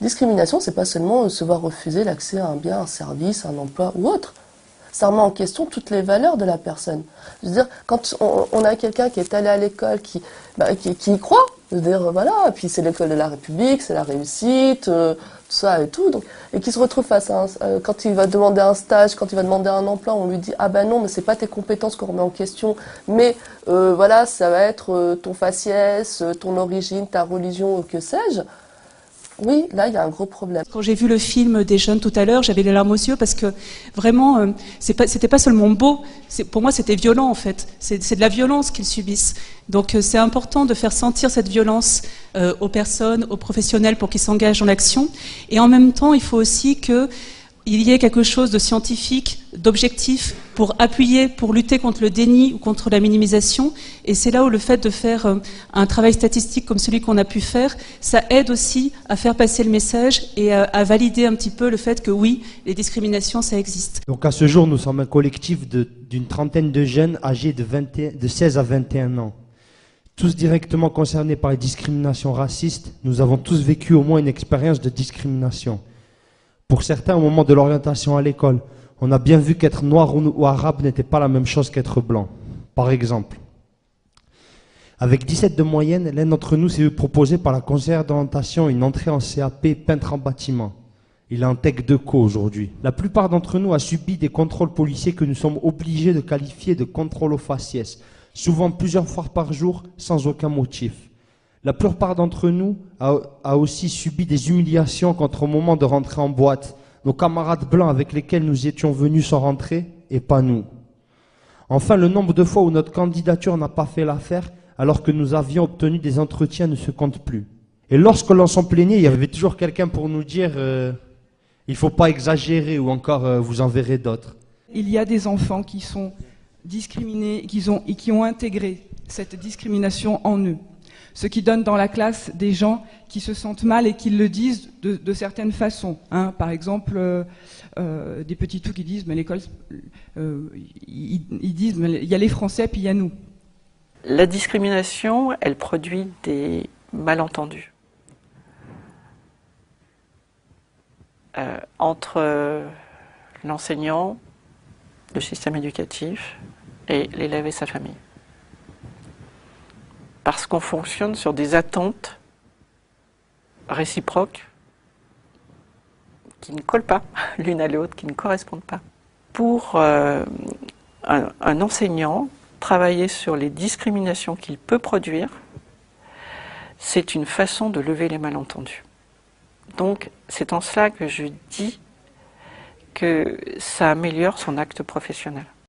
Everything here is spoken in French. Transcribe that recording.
Discrimination, c'est pas seulement se voir refuser l'accès à un bien, un service, un emploi ou autre. Ça remet en question toutes les valeurs de la personne. Je veux dire, quand on a quelqu'un qui est allé à l'école, qui y croit, je veux dire, voilà, et puis c'est l'école de la République, c'est la réussite, tout ça et tout, donc, et qui se retrouve face à quand il va demander un stage, quand il va demander un emploi, on lui dit, ah ben non, mais c'est pas tes compétences qu'on remet en question, mais voilà, ça va être ton faciès, ton origine, ta religion, que sais-je. Oui, là, il y a un gros problème. Quand j'ai vu le film des jeunes tout à l'heure, j'avais les larmes aux yeux parce que vraiment, c'était pas seulement beau. Pour moi, c'était violent en fait. C'est de la violence qu'ils subissent. Donc, c'est important de faire sentir cette violence aux personnes, aux professionnels pour qu'ils s'engagent dans l'action. Et en même temps, il faut aussi qu'il y ait quelque chose de scientifique, d'objectif pour appuyer, pour lutter contre le déni ou contre la minimisation. Et c'est là où le fait de faire un travail statistique comme celui qu'on a pu faire, ça aide aussi à faire passer le message et à valider un petit peu le fait que oui, les discriminations, ça existe. Donc à ce jour, nous sommes un collectif d'une trentaine de jeunes âgés de 16 à 21 ans. Tous directement concernés par les discriminations racistes, nous avons tous vécu au moins une expérience de discrimination. Pour certains, au moment de l'orientation à l'école, on a bien vu qu'être noir ou arabe n'était pas la même chose qu'être blanc. Par exemple, avec 17 de moyenne, l'un d'entre nous s'est vu proposer par la conseillère d'orientation une entrée en CAP peintre en bâtiment. Il est en Tech 2Co aujourd'hui. La plupart d'entre nous a subi des contrôles policiers que nous sommes obligés de qualifier de contrôle au faciès, souvent plusieurs fois par jour sans aucun motif. La plupart d'entre nous a aussi subi des humiliations quand au moment de rentrer en boîte, nos camarades blancs avec lesquels nous étions venus sont rentrés et pas nous. Enfin, le nombre de fois où notre candidature n'a pas fait l'affaire alors que nous avions obtenu des entretiens ne se compte plus. Et lorsque l'on s'en plaignait, il y avait toujours quelqu'un pour nous dire il ne faut pas exagérer ou encore vous en verrez d'autres. Il y a des enfants qui sont discriminés et qui ont intégré cette discrimination en eux. Ce qui donne dans la classe des gens qui se sentent mal et qui le disent de certaines façons. Hein. Par exemple, des petits tout qui disent, mais l'école, ils disent, mais il y a les Français puis il y a nous. La discrimination, elle produit des malentendus entre l'enseignant, le système éducatif et l'élève et sa famille. Parce qu'on fonctionne sur des attentes réciproques qui ne collent pas l'une à l'autre, qui ne correspondent pas. Pour un enseignant, travailler sur les discriminations qu'il peut produire, c'est une façon de lever les malentendus. Donc, c'est en cela que je dis que ça améliore son acte professionnel.